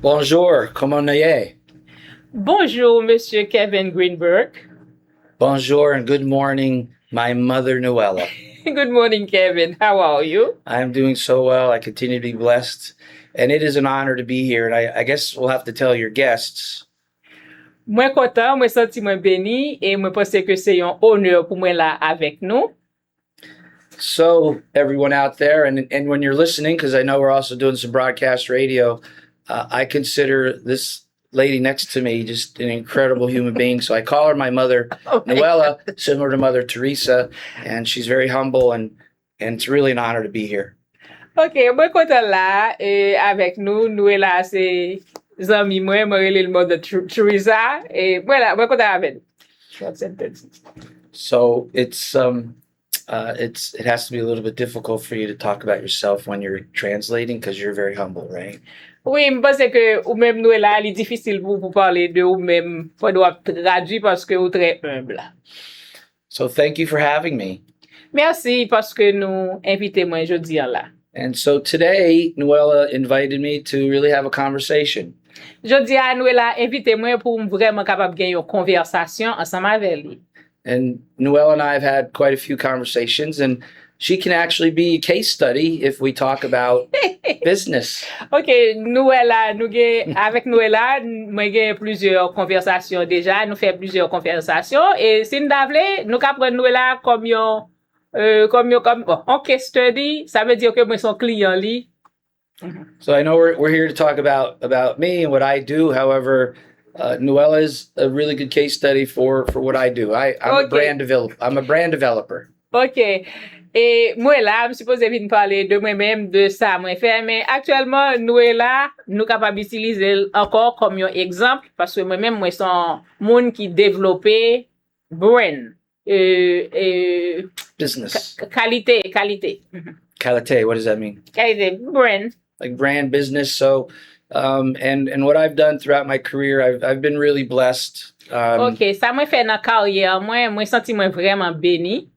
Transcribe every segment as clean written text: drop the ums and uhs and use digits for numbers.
Bonjour, comment allez? Bonjour, Monsieur Kevin Greenberg. Bonjour and good morning, my mother Noella. Good morning, Kevin. How are you? I'm doing so well. I continue to be blessed. And it is an honor to be here. And I guess we'll have to tell your guests. Mwen kontan, mwen senti mwen beni, et mwen pense que c'est un honneur pour moi là avec nous. So, everyone out there, and when you're listening, because I know we're also doing some broadcast radio, I consider this lady next to me just an incredible human being. So I call her my mother, Noella, similar to Mother Teresa, and she's very humble, and it's really an honor to be here. Ok, mwen kontan là avec nous. NUELLA c'est zami mwen, mwen rele le Mother Teresa, et voilà, mwen kontan avec nous. So it has to be a little bit difficult for you to talk about yourself when you're translating because you're very humble, right? Oui, je pense que ou même NUELLA, il est difficile pour parler de ou même pour traduire parce que vous êtes très humble. So thank you for having me. Merci parce que nous invitez moi aujourd'hui là. And so today, Noella invited me to really have a conversation. Jodi a NUELLA invité moi pour vraiment capable gagner une conversation ensemble avec lui. And Noella and I have had quite a few conversations, and she can actually be a case study if we talk about business. Ok, NUELLA, avec NUELLA, moi j'ai plusieurs conversations déjà, nous fait plusieurs conversations, et si nous voulons, nous capable NUELLA comme un case study, ça veut dire que moi son client li. So I know we're here to talk about me and what I do. However, Noella is a really good case study for what I do. I'm a brand developer. I'm a brand developer. Ok. Et moi là, je suppose venir parler de moi-même, de ça moi fait, mais actuellement NUELLA, nous capable utiliser encore comme un exemple parce que moi-même moi son monde qui développé brand Business. Qualité. Qualité, what does that mean? Qualité, brand. Like brand business. So and what I've done throughout my career, I've been really blessed. Ok, ça moi fait dans carrière, moi senti moi vraiment béni.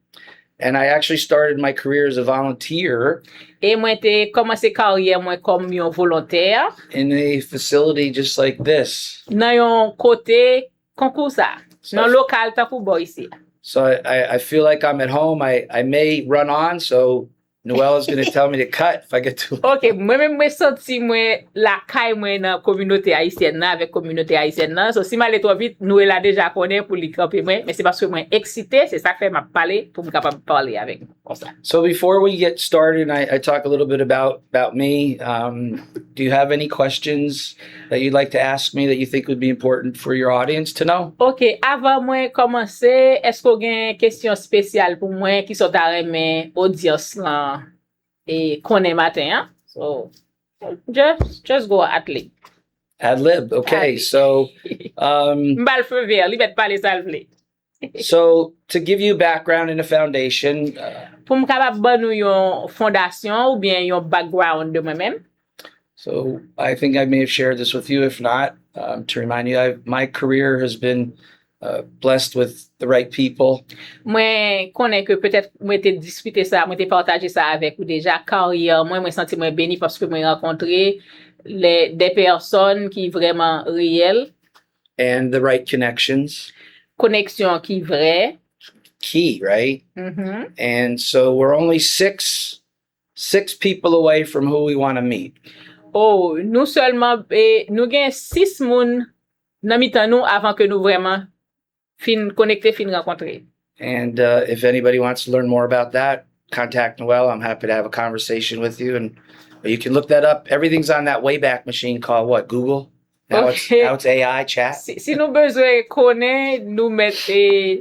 And I actually started my career as a volunteer. Et moi t'ai commencé carrière moi comme un volontaire. In a facility just like this. Dans un côté concours ça. Dans local ta pour boy ici. So I feel like I'm at home. I may run on, so Noella's going to tell me to cut if I get too long. Ok, moi-même, moi senti moi la caille moi dans communauté haïtienne avec communauté haïtienne. So si m'aller trop vite, NUELLA déjà connaît pour lui camper moi, mais c'est parce que moi excité, c'est ça fait m'a parler pour me capable parler avec comme ça. So before we get started, I talk a little bit about me. Do you have any questions that you'd like to ask me that you think would be important for your audience to know? Ok, avant moi commencer, est-ce qu'on a une question spéciale pour moi qui sont à remettre audience là? Et connaît matin, hein? So just go at lib. Ad lib, okay. So Mbal feu vert, li bet parler ça vle. So to give you background and a foundation, pour me capable ban nou yon fondation ou bien yon background de moi-même. So I think I may have shared this with you. If not, to remind you, my career has been blessed with the right people. Moi connais que peut-être moi t'ai discuté ça, moi t'ai partagé ça avec vous déjà carrière. Moi senti moi béni parce que moi rencontré des personnes qui vraiment réelles. And the right connections. Connexion qui vraie. Key, right? Mm-hmm. And so we're only six people away from who we want to meet. Oh, nous seulement nous gain 6 moun nan mitan nous avant que nous vraiment fin rencontrer. And if anybody wants to learn more about that, contact Noella. I'm happy to have a conversation with you, and you can look that up. Everything's on that Wayback Machine called what? Google? Now it's AI chat. Si nous besoin connaître, nous mettre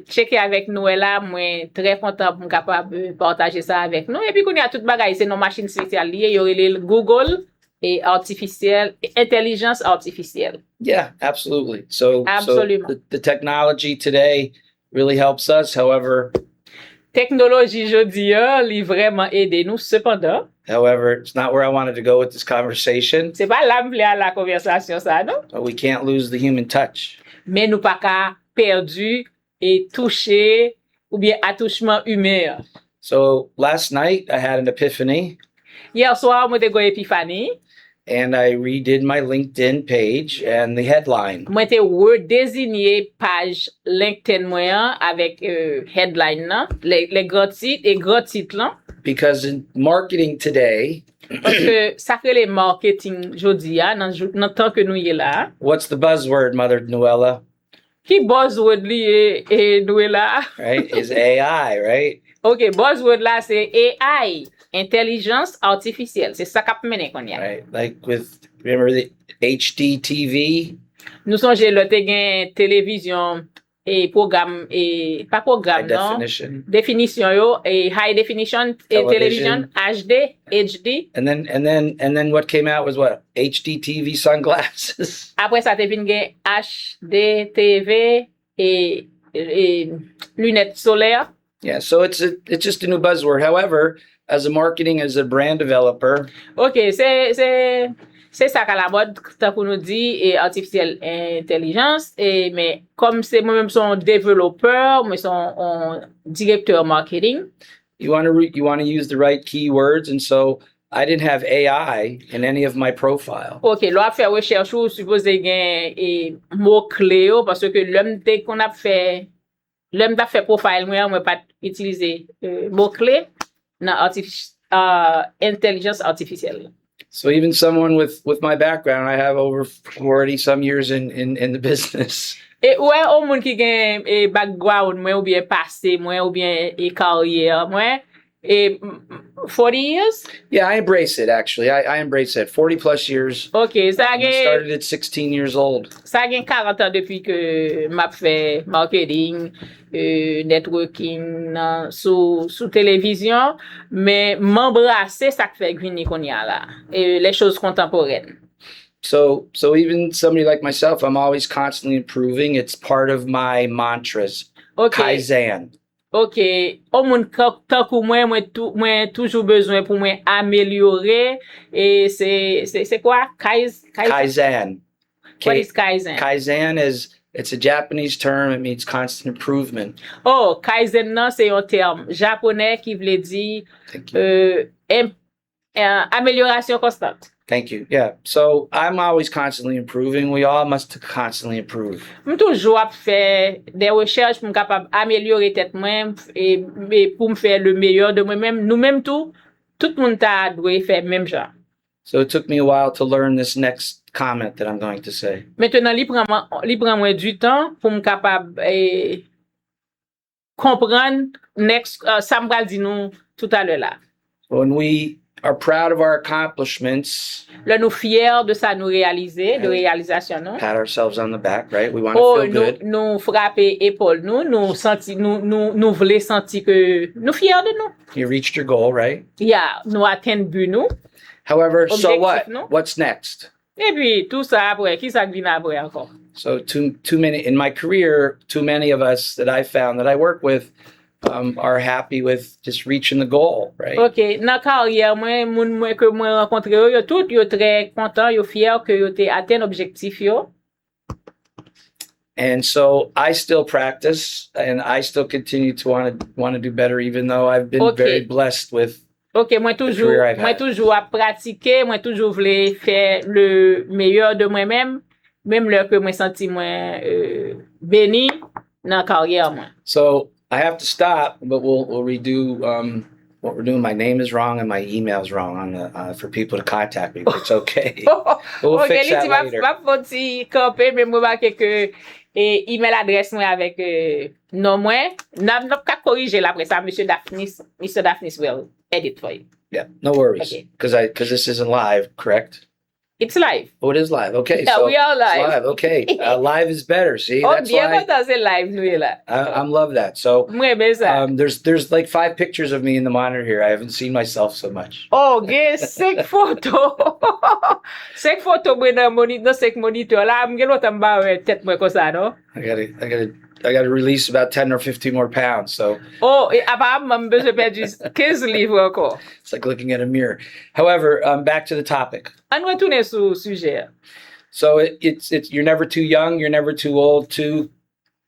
checker avec NUELLA, moi très content pour capable partager ça avec nous. Et puis qu'on y a toute bagaille, c'est nos machines spéciales liées, il y aurait le Google et intelligence artificielle. Yeah, absolutely. So absolument. So the technology today really helps us. However, technologie jodi li vraiment aider nous cependant. However, it's not where I wanted to go with this conversation. C'est pas là m'vle à la conversation ça, non? We can't lose the human touch. Mais nous pas qu'à perdu et toucher ou bien attouchement humain. So last night I had an epiphany. Hier soir, moi, j'ai eu une épiphanie. and I redid my LinkedIn page and the headline. Mwen te redésigné page LinkedIn mwen avec headline nan, les gros titres et gros titres lan. Because in marketing today, Parce que ça fait les marketing jodi ya, nan temps que nous y là. what's the buzzword, Mother Nuella? Qui buzzword li NUELLA? Right? Is AI, right? OK, buzzword là c'est AI, intelligence artificielle. C'est ça qu'a mené qu'on y a. Right. Like remember the HD TV? Nous songe le te gen télévision et programme et pas programme High non. definition. Définition yo et high definition television HD HD. And then what came out was what? HD TV sunglasses. Après ça te vin gen HD TV et lunettes solaires. Yeah, so it's just a new buzzword. However, as a brand developer, OK, c'est ça qu'à la mode tant qu'on nous dit et artificielle intelligence et mais comme c'est moi-même son développeur, moi son directeur marketing. you want to use the right keywords, and so I didn't have AI in any of my profile. OK, là faire recherche ou supposé gen et mots clés parce que l'homme t'a fait profile moi pas utiliser mots clés dans intelligence artificielle. So even someone with my background, I have over 40 some years in the business. Et ouais, au monde qui gen background moi ou bien passé moi ou bien carrière moi et 40 years? Yeah, I embrace it actually. I embrace it. 40 plus years. OK, ça I gen started at 16 years old. ça gen 40 ans depuis que m'a fait marketing, networking sous télévision, mais m'embrasser ça que fait venir qu'on y a là. Et les choses contemporaines. So even somebody like myself, I'm always constantly improving. It's part of my mantras. OK. Kaizen. OK, au monde tant que moi toujours besoin pour moi améliorer et c'est quoi? Kaizen. What is Kaizen? Kaizen it's a Japanese term. It means constant improvement. Oh, Kaizen nan c'est un terme japonais qui veut dire amélioration constante. Thank you. Yeah. So I'm always constantly improving. We all must constantly improve. Je toujours faire des recherches pour capable améliorer tête moi et pour me faire le meilleur de moi-même. Nous-mêmes tout le monde doit faire même genre. So it took me a while to learn this next comment that I'm going to say. Maintenant, li prend moi du temps pour me capable comprendre ça me va dire nous tout à l'heure là. When we are proud of our accomplishments, Là nous fiers de ça nous réaliser, de réalisation non. pat ourselves on the back, right? We want to feel good. Nous frapper épaule nous sentir nous voulons sentir que nous fiers de nous. You reached your goal, right? Yeah, nous atteindre but nous. However, so Objectif, what? no? What's next? Et puis tout ça après, qui ça vient après encore? So too many in my career, too many of us that I found that I work with are happy with just reaching the goal, right? OK, dans carrière moi que moi rencontré yo tout yo très content, yo fier que yo té atteint objectif yo. And so I still practice and I still continue to want to do better, even though I've been very blessed with OK, moi toujours à pratiquer, moi toujours voulais faire le meilleur de moi-même, même là que moi senti moi béni dans carrière moi. So I have to stop, but we'll redo what we're doing. My name is wrong and my email is wrong on the for people to contact me, but it's okay. We'll fix that later. Ma petit camper mais moi marqué que email adresse moi avec non moi n'a pas corriger là après ça Mr. Daphnis will edit for you. Yeah, no worries. Okay. Because this isn't live, correct? It's live. Oh, it is live. Okay, Yeah, so we are live. It's live. Okay, live is better. See, that's bien why content c'est live nous là. I love that. So Moi ben ça. there's like 5 pictures of me in the monitor here. I haven't seen myself so much. Oh, gen 5 photos. 5 photos moi dans moniteur 5 moniteur là, m'gen l'autre m'ba tête moi comme ça non? I gotta release about 10 or 15 more pounds. So Oh, et apparemment m'be je perdu 15 livres encore. it's like looking at a mirror. However, back to the topic. On retourne sur sujet. So it's you're never too young, you're never too old to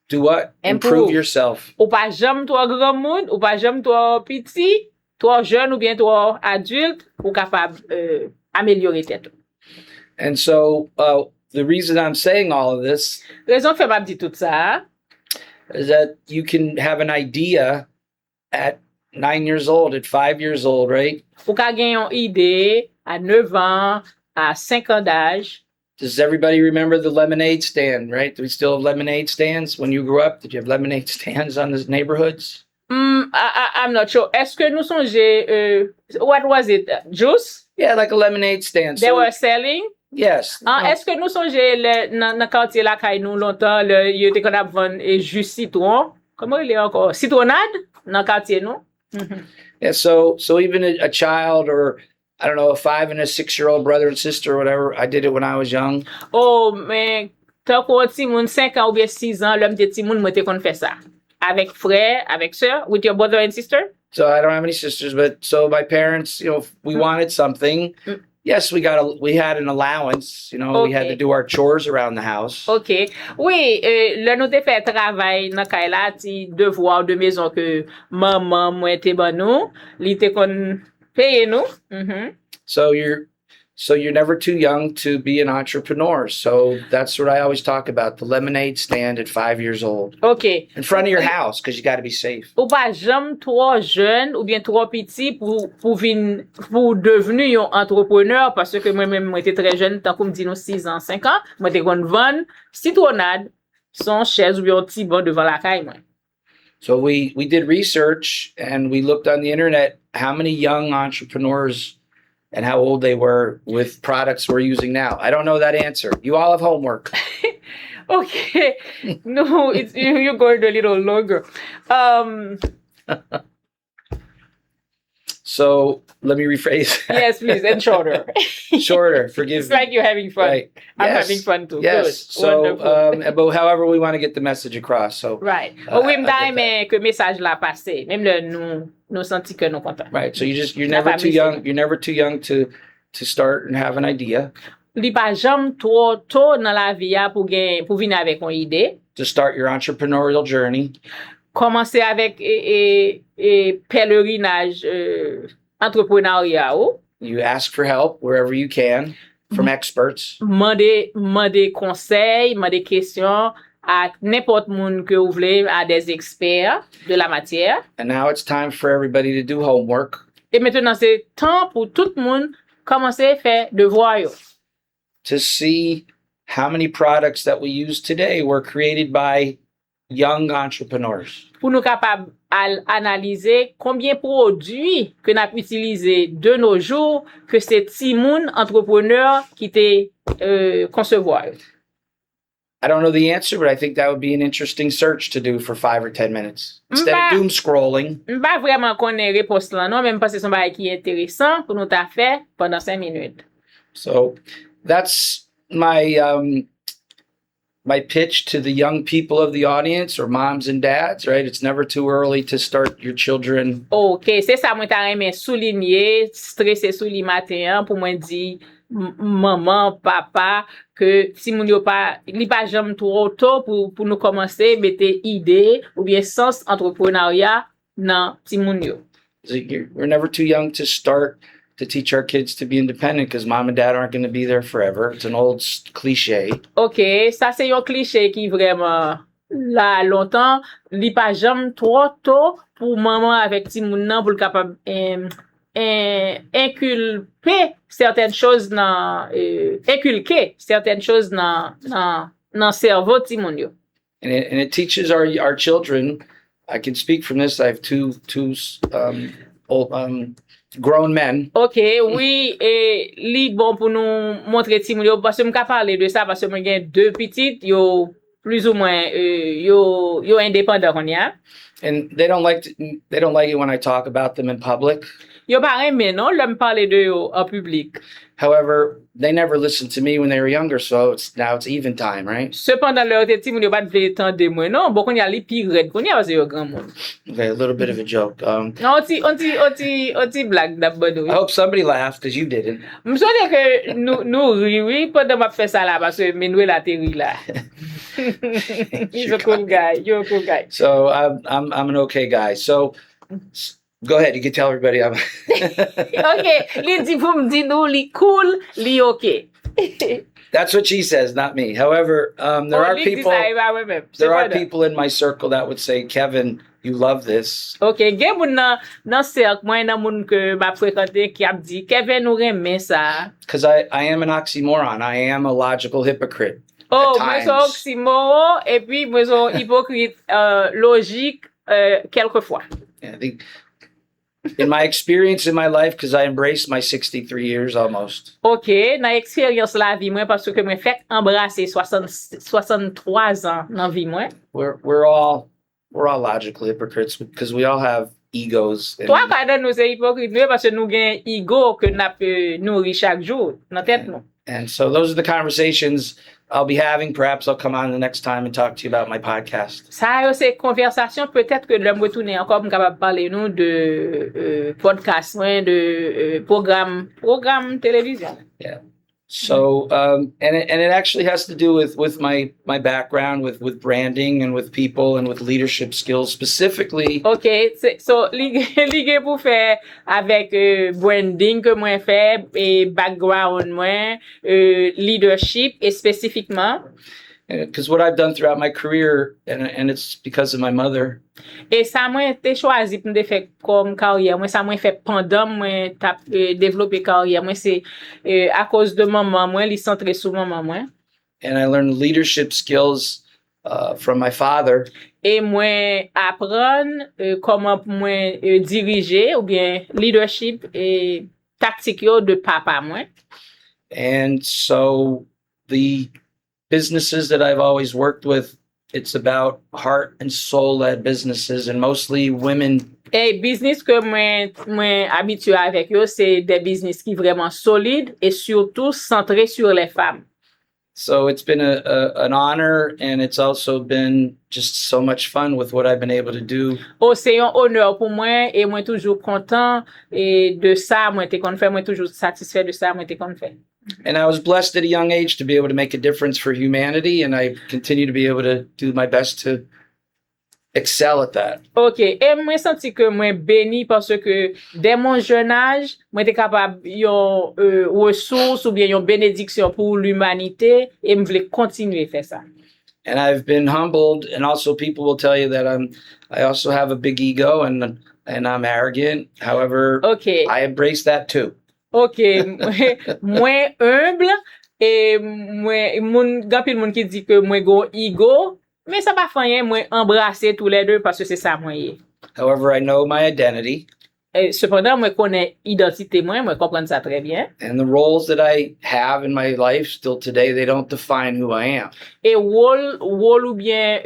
do what? Improve yourself. Ou pas jamais toi grand monde, ou pas jamais toi petit, toi jeune ou bien toi adulte, ou capable améliorer tête. And so the reason I'm saying all of this Raison fait m'a dit tout ça. is that you can have an idea at 9 years old, at 5 years old, right? Ou ka gen yon ide à 9 ans, à 5 ans d'âge. Does everybody remember the lemonade stand, right? Do we still have lemonade stands? When you grew up, did you have lemonade stands on the neighborhoods? I'm not sure. Est-ce que nous songe, what was it? Juice? Yeah, like a lemonade stand. They were selling? Yes. Est-ce que nous songe nan quartier la kay nou longtemps, yo te kon ap vendre jus citron? Comment il est encore? Citronade nan quartier nou? Yeah, so even a child, or I don't know, a 5 and a 6-year-old brother and sister or whatever, I did it when I was young. Oh, men, tan kon ti moun 5 ans ou bien 6 ans, l'homme de ti moun mwen te kon fè ça. Avec frère, avec sœur, with your brother and sister? So I don't have any sisters, but so my parents, we wanted something. Yes, we had an allowance, we had to do our chores around the house. OK. Oui, le nou te fè travail nan kay la, ti devoir de maison que maman mwen te ban nou, li te kon paye nou. So you're never too young to be an entrepreneur. So that's what I always talk about, the lemonade stand at 5 years old. OK. In front of your house, because you got to be safe. Ou pas jam trop jeune ou bien trop petit pour devenir yon entrepreneur, parce que moi-même, moi, j'étais très jeune, tant qu'on me dit nous 6 ans, 5 ans, moi, j'étais kon vendre citronade, son chaise ou bien petit banc devant la caille, moi. So we did research and we looked on the internet how many young entrepreneurs and how old they were with products we're using now. I don't know that answer. You all have homework. Okay. No, you're going a little longer. So let me rephrase that. Yes, please, and shorter. Shorter, forgive It's me. like you're having fun. Right. I'm Yes. having fun too. Yes. Good. So, Wonderful. but however we want to get the message across. So Right. I Oui, get m'da aimé que message la passe. Même le nous senti que nous content. right. So you're La never too famille, young. You're never too young to start and have an idea. Li pa jam trop tôt dans la vie pour venir avec une idée. To start your entrepreneurial journey. Commencer avec pèlerinage entrepreneuriat ou. You ask for help wherever you can from experts. Mande conseil, mande question à n'importe moun que vous voulez, à des experts de la matière. And now it's time for everybody to do homework. Et maintenant, c'est temps pour tout le monde commencer à faire devoir yo. To see how many products that we use today were created by young entrepreneurs. Pour nous capables analyser combien de produits que nous avons utilisés de nos jours que c'est ti moun entrepreneur qui te concevoir. I don't know the answer, but I think that would be an interesting search to do for 5 or 10 minutes. Instead of doom scrolling. M'pa vraiment connaître réponse là non, même parce que c'est un bagage qui est intéressant pour nous ta faire pendant 5 minutes. So that's my pitch to the young people of the audience, or moms and dads, right? It's never too early to start your children. OK, c'est ça moi ta aimé souligner, stresser sous li matin pour moi dire maman, papa que si moun yo pas li pas jamais trop tôt pour nous commencer mettre idée ou bien sens entrepreneuriat dans ti moun yo. We're never too young to start to teach our kids to be independent because mom and dad aren't going to be there forever. It's an old cliche. OK, ça c'est un cliché qui vraiment là longtemps, li pas jamais trop tôt pour maman avec ti moun nan pour le capable inculquer certaines choses dans cerveau ti moun yo. And it teaches our children. I can speak from this. I have two old grown men. OK, oui, et li bon pour nous montrer ti moun yo parce que m'ka parler de ça parce que moi gen deux petites yo plus ou moins yo indépendant kon ya. And they don't like it when I talk about them in public. Yo pa reme non, l'homme parler de yo en public. However, they never listened to me when they were younger, so now it's even time, right? Cependant, leur ti moun yo pas vle tande moi non, bon kon ya li pi red kon ya parce yo grand monde. Okay, a little bit of a joke. On ti blague d'abord. I hope somebody laughed because you didn't. M'sonne que nous oui pendant m'a fait ça là parce que NUELLA te ri là. He's a cool guy. You're a cool guy. So I'm an okay guy. So go ahead. You can tell everybody I'm. OK, li di pou m'di nou li cool, li OK. That's what she says, not me. However, there are people in my circle that would say, Kevin, you love this. Ok, gen moun nan serk mwen nan moun ke ma frekante ki ap di, Kevin ou reme sa. Because I am an oxymoron. I am a logical hypocrite. Oh, mwen son oxymoron, et puis mwen son hypocrite logique quelquefois. Yeah, I think in my experience in my life, because I embraced my 63 years almost. Ok, nan eksperyans la vi mwen, parce que mwen fèk embrase 63 ans nan vi mwen. We're all logical hypocrites because we all have egos. Toi kade nou se hypocrite nou parce que nou gen ego ke nap nouri chaque jour nan tèt nou. And so those are the conversations I'll be having. Perhaps I'll come on the next time and talk to you about my podcast. Sa yo se konversasyon, peut-être que lèm retourne encore m kapab parler nou de podcast mwen, de programme télévision. Yeah. So and it actually has to do with my background with branding and with people and with leadership skills specifically. Ok, so li gen pou fè avèk branding ke mwen fè et background mwen, leadership et spécifiquement. Because what I've done throughout my career, and it's because of my mother. Et sa mwen te chwazi pou mde fè kom karrière mwen, sa mwen fè pendant mwen tap développer karrière mwen, c'est à cause de maman mwen, li centré sou maman mwen. And I learned leadership skills from my father. Et mwen apprendre comment mwen diriger ou bien leadership et tactique yo de papa mwen. And so the businesses that I've always worked with, it's about heart and soul-led businesses and mostly women. Et business que mwen habitué avec yo, c'est des business qui vraiment solides et surtout centrés sur les femmes. So it's been an honor, and it's also been just so much fun with what I've been able to do. Oh, c'est un honneur pour moi et moi toujours content et de ça, moi te kon fè, moi toujours satisfait de ça, moi te kon fè. And I was blessed at a young age to be able to make a difference for humanity, and I continue to be able to do my best to excel at that. Ok, et moi senti que moi béni parce que dès mon jeune âge, moi te capable yon ressource ou bien yon bénédiction pour l'humanité et me voulais continuer faire ça. And I've been humbled, and also people will tell you that I also have a big ego and I'm arrogant. However, okay. I embrace that too. Ok, mwen humble, et mwen ganpil moun ki di ke mwen gon ego, mais ça pas fanyen mwen embrasser tous les deux parce que c'est ça mwen ye. However, I know my identity. Cependant, mwen connais identité mwen comprends ça très bien. And the roles that I have in my life still today, they don't define who I am. Et rôle ou bien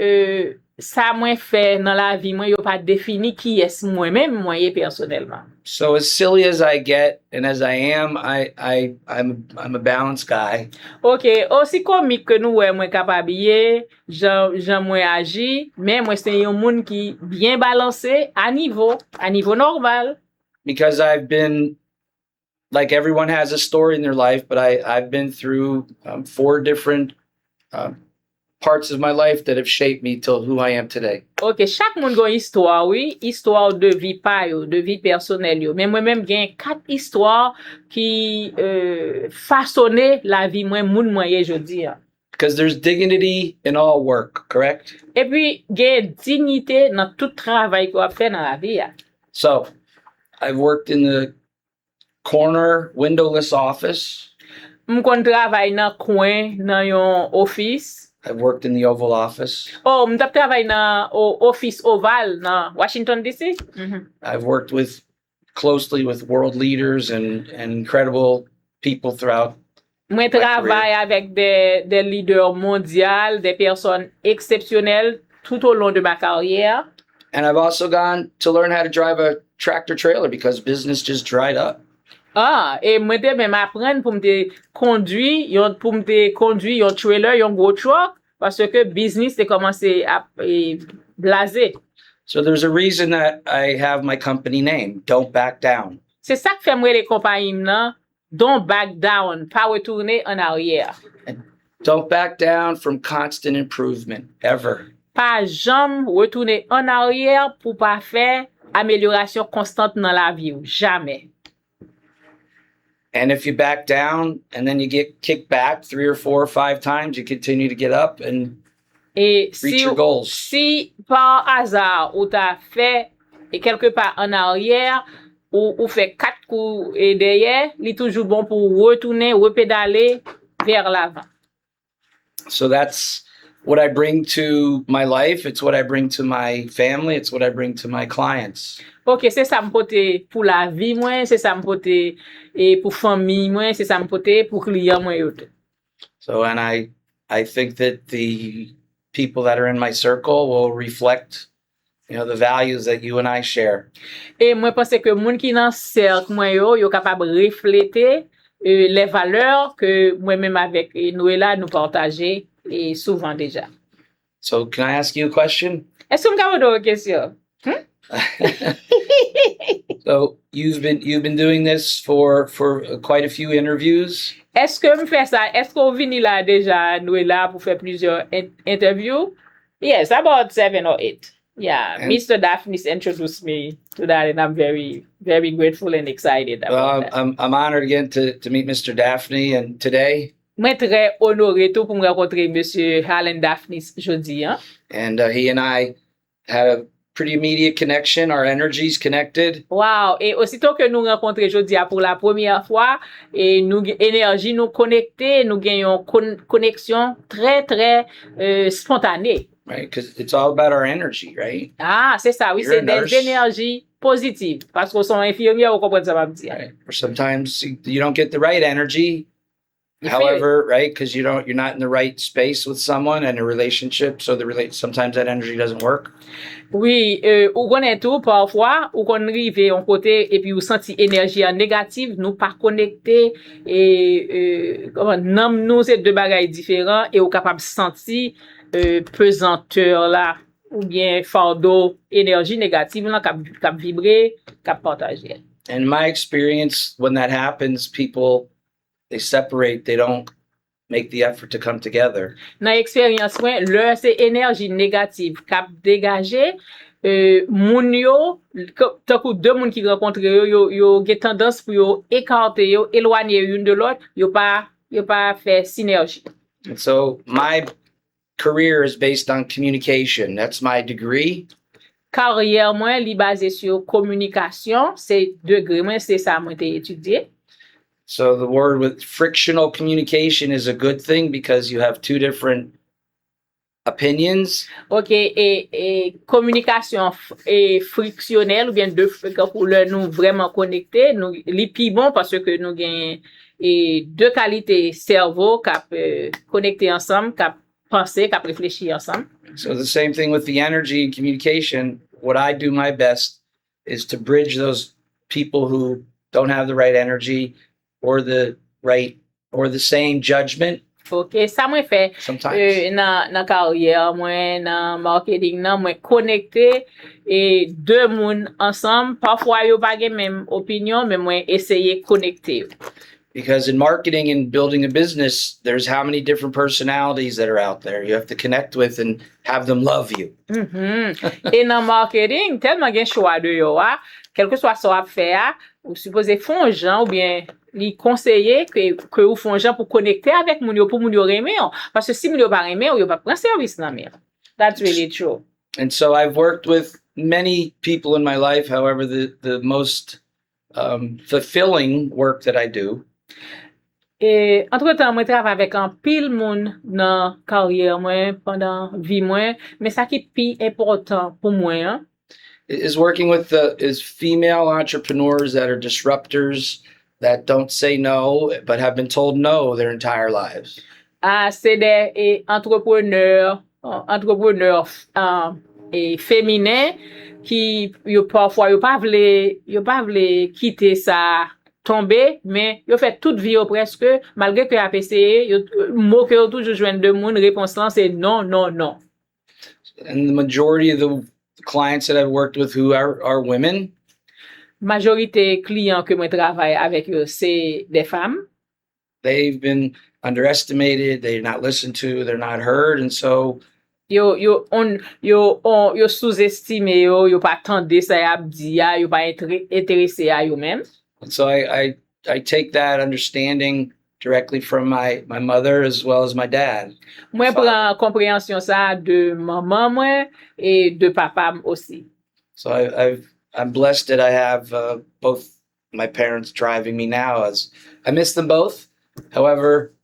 ça mwen fait dans la vie mwen yo pas défini qui est moi-même mwen personnellement. So as silly as I get and as I am, I'm a balanced guy. Ok, aussi comique que nous mwen capable ye, j'en mwen agi, mais moi c'est un monde qui bien balancé à niveau normal. Because I've been, like everyone has a story in their life, but I've been through 4 different parts of my life that have shaped me till who I am today. Ok, chaque monde gon histoire, oui, histoire de vie pa yo, de vie personnelle yo. Mais moi-même gen 4 histoires qui façonné la vie moun ye jodi. Because there's dignity in all work, correct? Et puis gen dignité dans tout travail qu'on a fait dans la vie. So, I've worked in the corner windowless office. M'kon travay nan coin nan yon office. I've worked in the Oval Office. Oh, m'tap travay nan office oval nan Washington DC. I've worked closely with world leaders and incredible people throughout. Moi travaille avec des leaders mondiaux, des personnes exceptionnelles tout au long de ma carrière. And I've also gone to learn how to drive a tractor trailer because business just dried up. Et moi te même apprendre pour me conduire yon trailer, yon gros truck parce que business te commencé à blaser. So there's a reason that I have my company name, Don't Back Down. C'est ça que fait moi les compagnies nan, don't back down, pas retourner en arrière. And don't back down from constant improvement ever. Pas jamais retourner en arrière pour pas faire amélioration constante dans la vie, jamais. And if you back down and then you get kicked back 3 or 4 or 5 times, you continue to get up and Et reach your goals. si par hasard ou t'as fait quelque part en arrière ou fait 4 coups et derrière, il est toujours bon pour retourner, repédaler vers l'avant. So that's what I bring to my life. It's what I bring to my family. It's what I bring to my clients. Ok, c'est ça m'pote pour la vie moi, c'est ça m'pote et pour famille moi, c'est ça m'pote pour client moi yo tout. So, and I think that the people that are in my circle will reflect, the values that you and I share. Et moi pense que moun qui dans cercle moi yo capable refléter les valeurs que moi-même avec NUELLA nous partager et souvent déjà. So, can I ask you a question? Est-ce que vous avez une question? So, you've been doing this for quite a few interviews. Est-ce que me fait ça? Est-ce qu'on vient là déjà NUELLA pour faire plusieurs interviews? Yes, about 7 or 8. Yeah, and Mr. Daphnis introduced me to that, and I'm very, very grateful and excited about that. I'm honored again to meet Mr. Daphne, and today. Moi très honoré tout pour me rencontrer Monsieur Alan Daphnis aujourd'hui. Hein? And he and I had a pretty immediate connection. Our energies connected. Wow! Et aussitôt que nous rencontrons aujourd'hui pour la première fois, et nous énergie nous connecter, nous gagnons connexion très très spontanée. Right, because it's all about our energy, right? Ah, c'est ça, oui, c'est des énergies positives. Parce qu'on sont infirmières, on comprend ça, va me dire. Right. Or sometimes you don't get the right energy. However, right, because you're not in the right space with someone and a relationship, so sometimes that energy doesn't work. Oui, ou connaît tout parfois, ou qu'on arrive en côté et puis ou senti énergie négative, nous pas connecter et comment nous c'est deux bagages différents et ou capable sentir pesanteur là ou bien fardeau énergie négative là cap vibrer, cap partager. In my experience, when that happens, people they separate, they don't make the effort to come together. Dans expérience moi, leur c'est énergie négative cap dégager moun yo tant que deux moun qui rencontre yo get tendance pour yo écarter yo éloigner une de l'autre, yo pas faire synergie. And so my career is based on communication. That's my degree. Carrière moi li basé sur communication, c'est degré moi c'est ça moi t'ai étudié. So the word with frictional communication is a good thing because you have two different opinions. OK, et communication frictionnelle ou bien deux pour nous vraiment connecter, nous li pi bon parce que nous gagne et deux qualités cerveau cap connecter ensemble, cap penser, cap réfléchir ensemble. So the same thing with the energy and communication. What I do my best is to bridge those people who don't have the right energy or the same judgment. OK, ça moi fait dans carrière moi dans marketing nan moi connecter et deux moun ensemble, parfois yo pas gen même opinion mais moi essayer connecter. Because in marketing and building a business, there's how many different personalities that are out there you have to connect with and have them love you. Et dans marketing, tellement gen choix de yo, quel que soit ça à faire, ou supposé font gens ou bien li conseiller que ou font gens pour connecter avec moun yo pour moun yo aimer parce que si moun yo pas aimer yo pas prendre service nan mer. That's really true. And so I've worked with many people in my life. However, the most fulfilling work that I do et entre-temps moi travaille avec un pile moun dans carrière moi pendant vie moi mais ça qui plus important pour moi is working with is female entrepreneurs that are disruptors that don't say no but have been told no their entire lives. C'est des entrepreneurs et féminins qui parfois yo pas vle quitter ça tomber mais yo fait toute vie presque malgré que a essayé yo mot que toujours joindre de monde réponse là c'est non. And the majority of the clients that I've worked with who are women. Majorité clients que moi travaille avec eux c'est des femmes. They've been underestimated, they're not listened to, they're not heard, and so yo sous-estimé yo pas tendé ça y a dit yo pas intéressé à yo même. And so I take that understanding directly from my mother as well as my dad. Mwen pran compréhension ça de maman mwen et de papa aussi. So I'm blessed that I have both my parents driving me now. As I miss them both. However,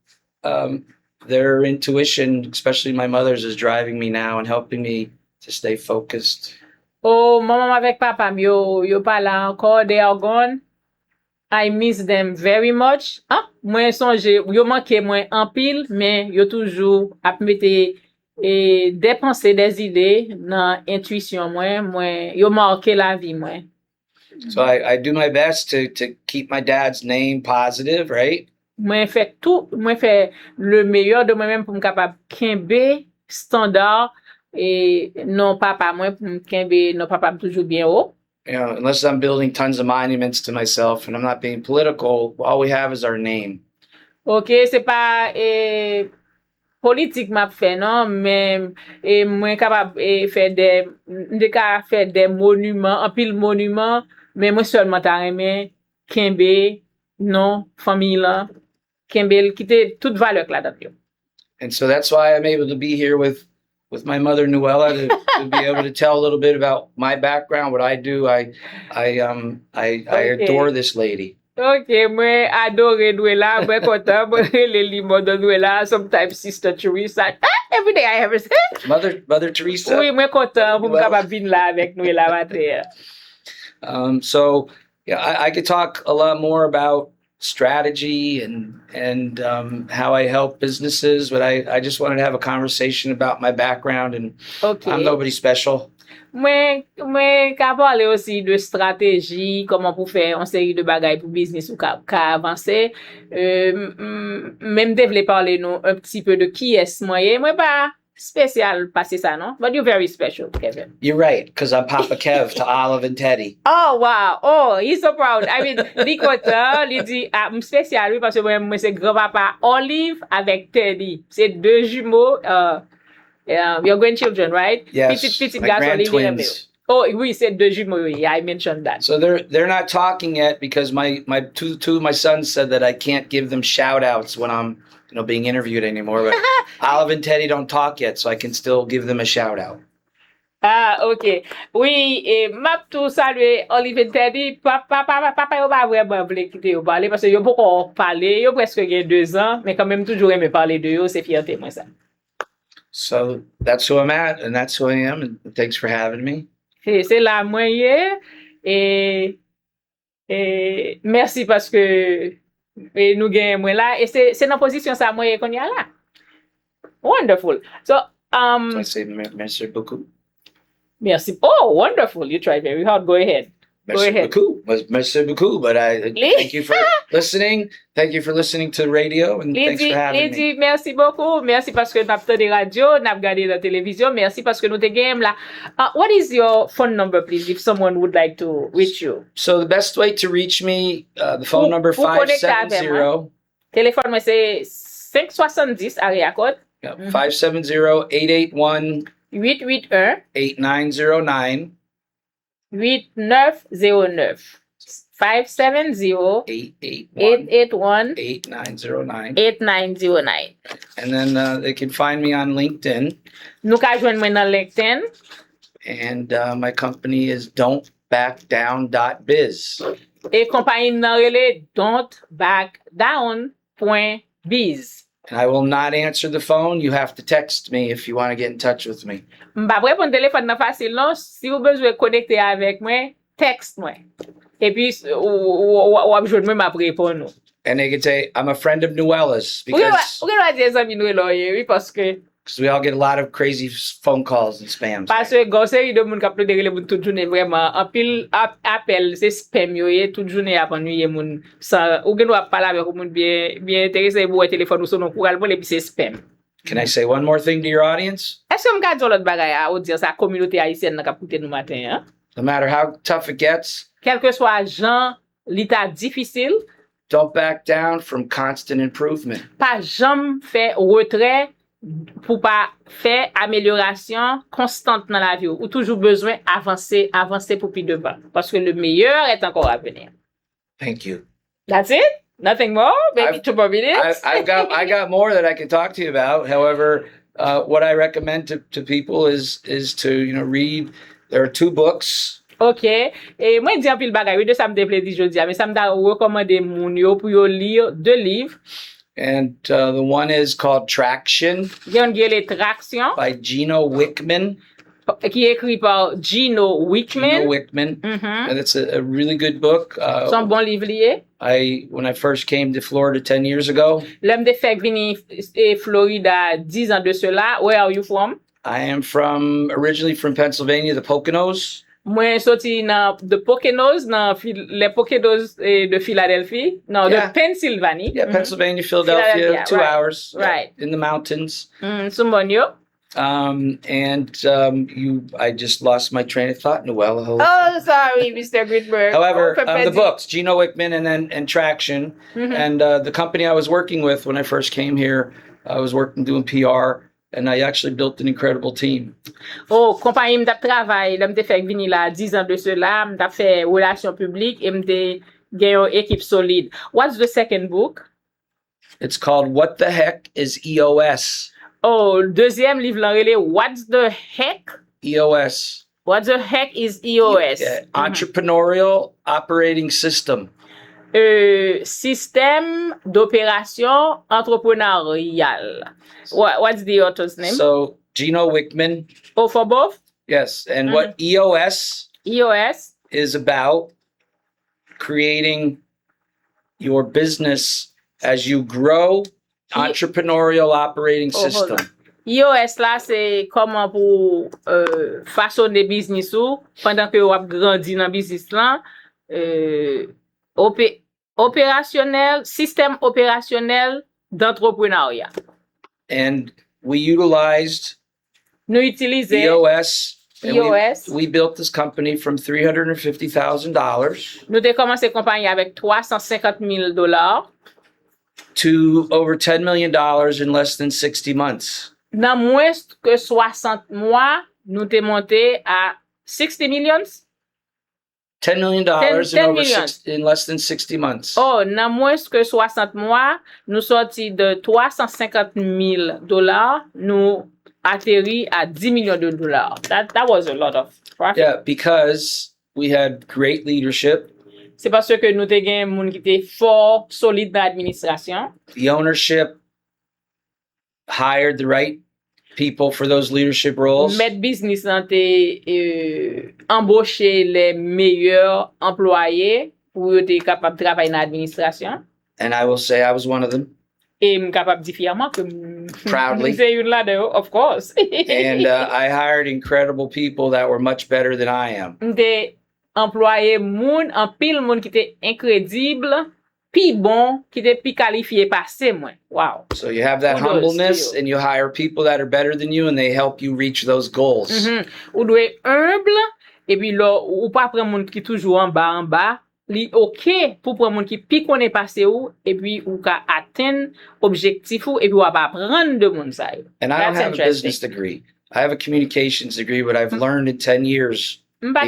their intuition, especially my mother's, is driving me now and helping me to stay focused. Oh, maman avec papa yo pa la encore, they are gone. I miss them very much. Mwen sonje, yo manke mwen en pile, mais yo toujou ap mette des pensées, des idées nan intuition mwen, yo marke la vie mwen. So I do my best to keep my dad's name positive, right? Mwen fè le meilleur de mwen-même pou m kapab kenbe standard non papa mwen pou m kenbe non papa m toujou bien haut. You know, unless I'm building tons of monuments to myself and I'm not being political, all we have is our name. Ok, c'est pas politique m'a fait, non, mais mwen kapab fè des monuments, un pile monument, mais mwen seulement ta remè kenbe non famille la, kenbe kite toute valeur la dat yo. And so that's why I'm able to be here with my mother Nuella to be able to tell a little bit about my background, what I do. I adore this lady. Ok, mwen adore Nuella, mwen kontan, mwen li mother Nuella, sometimes Sister Teresa. Every day I ever say. Mother Teresa. Oui, mwen kontan pou m kapab vin la avec Nuella mater. So yeah, I could talk a lot more about strategy and how I help businesses, but I just wanted to have a conversation about my background, and Okay. I'm nobody special. Mwen ka pale aussi de stratégie, comment pou fè an série de bagay pou business ou ka avancer. Même devle parler nou un petit peu de qui est mwen pa spécial passé ça, non? But you're very special, Kevin. You're right, because I'm Papa Kev to Olive and Teddy. Oh, wow. Oh, he's so proud. I mean, li kontan, li di, m spécial, oui, parce que mwen c'est grand-papa Olive avec Teddy. C'est deux jumeaux, your grandchildren, right? Yes, Petit my garçon, grand-twins. Oh, oui, c'est deux jumeaux, oui. I mentioned that. So they're not talking yet because my two of my sons said that I can't give them shout outs when I'm being interviewed anymore. But Olive and Teddy don't talk yet, so I can still give them a shout out. Ah, ok. Oui, map tou salwe Olive and Teddy. Papa yo ba vreman vle kite yo pale, parce yo poko pale, yo preske gen 2 ans, men quand même toujou reme pale de yo, se fierté mwen sa. So that's who I'm at, and that's who I am, and thanks for having me. Se la mwen ye, merci parce que nou gen mwen la, et se nan posisyon sa mwen ye kon ya la. Wonderful. So, So I say merci beaucoup. merci. Oh, wonderful. You tried very hard. Go ahead. Merci ahead. beaucoup. Merci beaucoup. But thank you for listening. Thank you for listening to the radio, and thanks for having me. Merci beaucoup. Merci parce que nap tande radio, nap gade la télévision. Merci parce que nou te gen la. What is your phone number, please, if someone would like to reach you? So the best way to reach me, the phone number Pou connecte avem, 570. Téléphone moi c'est 570 area code. 570-881-8909. 881 8909. 570 881 8909. 8909. And then they can find me on LinkedIn. Nou ka jwenn mwen nan LinkedIn. And my company is don'tbackdown.biz. Et compagnie nan rele don'tbackdown.biz. And I will not answer the phone. You have to text me if you want to get in touch with me. Mba repon téléphone nan fasil non, si vous besoin connecter avec moi, texte moi. Et puis ou ap jwenn mwen m'a repon nou. And they can say, I'm a friend of Nuella's Ou gen because wè di zami nou eloye, oui, parce que we all get a lot of crazy phone calls and spams. parce que gon seri de moun kap de rele moun tout journée vraiment en pile appel c'est spam yo ye tout journée ap ennuyer moun sans ou gen wap parler avec moun bien intéressé pour téléphone ou son pour albo et puis c'est spam. Can I say one more thing to your audience? Est-ce que m'ka di l'autre bagay à audience sa communauté haïtienne nan kap koute nou matin, hein? No matter how tough it gets, Quel que soit jan l'état difficile, don't back down from constant improvement. pas jam fait retrait pour pas faire amélioration constante dans la vie ou toujours besoin avancer pour plus devant parce que le meilleur est encore à venir. Thank you. That's it? Nothing more? Maybe 2 more minutes? I got more that I can talk to you about. However, what I recommend to people is to read. There are 2 books. Ok, mwen di an pil bagay, de sa mde ple di jodi, men sa mda rekomande moun yo pou yo lire 2 livres. And the one is called Traction Gen le Traction by Gino Wickman. Qui est écrit par Gino Wickman. Gino Wickman. And it's a really good book. Son bon livre lié. When I first came to Florida 10 years ago. L'homme de fait vini Florida 10 ans de cela. Where are you from? I am originally from Pennsylvania, the Poconos. Mwen soti de Poconos, les Poconos de Philadelphie. No, de Pennsylvania. Yeah, Pennsylvania, Philadelphia, 2 hours. Right. In the mountains. Sumbonyo. I just lost my train of thought, Noella. Oh, sorry, Mr. Greenberg. However, the books, Gino Wickman and Traction, and the company I was working with when I first came here, I was doing PR, and I actually built an incredible team. Oh, compagnie m'tap travail, là m'te fait venir là 10 ans de cela, m'tap fait relations publiques et m'te gen yon équipe solide. What's the second book? It's called What the Heck is EOS? Oh, deuxième livre là relé What's the Heck? EOS. What the heck is EOS? Entrepreneurial Operating System. Système d'opération entrepreneuriale. What's the author's name? So, Gino Wickman. Oh, for both? Yes, and what EOS is about creating your business as you grow, entrepreneurial operating system. EOS là, c'est comment pour façonner business ou pendant que vous grandi dans business là, système opérationnel d'entrepreneuriat. And we utilized EOS. We built this company from $350,000. Nous avons commencé compagnie avec $350,000 to over $10 million in less than 60 months. Dans moins que 60 mois, nous t'es monté à 60 millions? $10 million in less than 60 months. Oh, dans moins que 60 mois, nous sortis de $350,000, nous atterri à $10 millions. That was a lot of profit. Yeah, because we had great leadership. C'est parce que nous te gen moun qui te fort solide dans l'administration. The ownership hired the right people for those leadership roles. Met business nan te embauché les meilleurs employés pour yo te capable travailler dans l'administration. And I will say I was one of them. Et m capable di fièrement que proudly. C'est une là de, of course. And I hired incredible people that were much better than I am. Employé moun, en pile moun qui était incrédible, pi bon, qui était pi qualifié passé moi. Wow. So you have that humbleness and you hire people that are better than you and they help you reach those goals. Ou doit humble et puis là ou pas prendre moun qui toujours en bas, li OK pour prendre moun qui pi connaît passé ou et puis ou ka atteindre objectif ou et puis ou pas apprendre de moun ça. And I don't have a business degree. I have a communications degree, but I've learned in 10 years. M'pas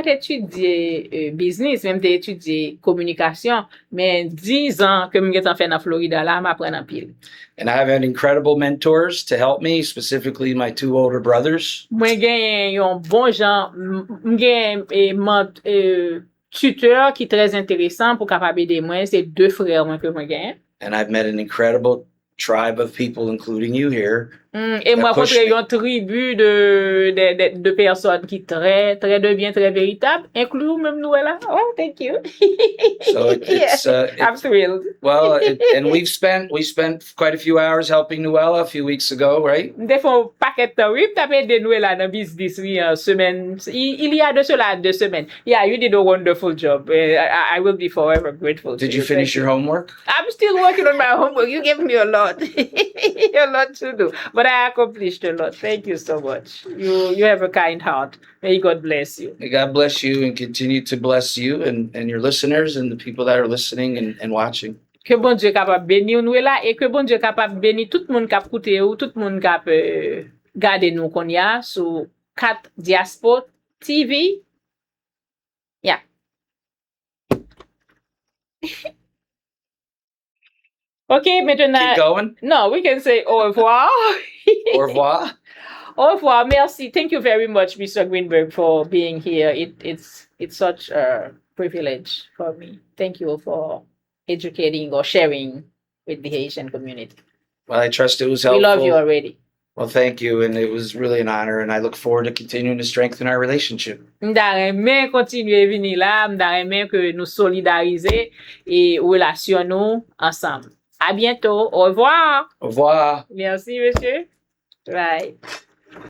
étudier business, même étudier communication, mais 10 ans que m'gèt fait dans Florida là, m'apprendre en pile. And I have had incredible mentors to help me, specifically my 2 older brothers. Moi gen yon bon gens, m'gen tuteur qui très intéressant pour capable aider moi, c'est 2 frères moi que moi gen. And I've met an incredible tribe of people, including you here. Et moi, rencontré une tribu de personnes qui très de bien, très véritables, inclus même NUELLA. Oh, thank you. So I'm thrilled. Well, and we spent quite a few hours helping NUELLA a few weeks ago, right? Des fois, paquet de temps, oui, t'as aidé NUELLA dans business, oui, en semaine. Il y a de cela 2 semaines. Yeah, you did a wonderful job. I will be forever grateful. Did you finish your homework? I'm still working on my homework. You gave me a lot. A lot to do. But I accomplished a lot. Thank you so much. You have a kind heart. May God bless you. May God bless you and continue to bless you and your listeners and the people that are listening and watching. Que bon Dieu capable bénir nous là et que bon Dieu capable bénir tout le monde qui a écouté ou tout le monde qui a gardé nous qu'on y a sur 4 Diaspora TV. Yeah. OK, Keep maintenant, going. no, we can say au revoir. Au revoir. Au revoir. Merci. Thank you very much, Mr. Greenberg, for being here. It's such a privilege for me. Thank you for educating or sharing with the Haitian community. Well, I trust it was We helpful. love you already. Well, thank you, and it was really an honor, and I look forward to continuing to strengthen our relationship. Mda remen kontinue vini la, mda remen ke nou solidarize et relasyon nou ansam. À bientôt. Au revoir. Au revoir. Merci, monsieur. Bye.